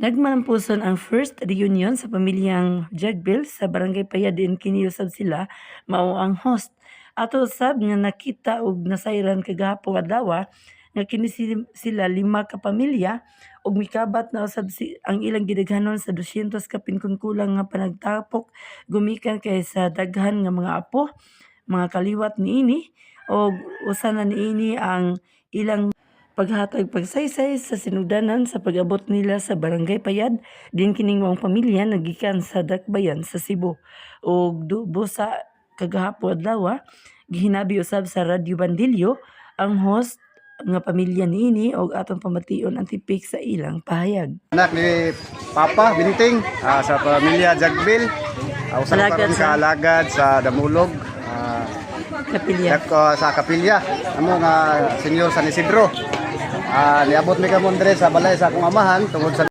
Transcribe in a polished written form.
Nagmalampuson ang first reunion sa pamilyang Jagbil sa Barangay Payadin kini usab sila mao ang host. Ato usab nga nakita og nasayran kagahapon adlaw nga kini sila 5 ka pamilya ug mikabat na usab ang ilang gidaghanon sa 200 ka pinkunkulang nga panagtapok gumikan kay sa daghan nga mga apo, mga kaliwat niini og usa na niini ang ilang paghatag pagsaysay sa sinugdanan sa pag-abot nila sa Barangay Payad din kining mga pamilya nagikan sa Dakbayan sa Cebu ug busa kagahapon adlaw gihinabi usab sa Radyo Bandilyo ang host nga pamilya niini og atong pamation ang tipik sa ilang pahayag. Anak ni Papa Binting sa pamilya Jagbil, usa karon ka alagad sa Damulog, Kapilya. sa Kapilya amo nga Senyor San Isidro. Niabot mi kamon dire sa balay sa akong amahan tungod sa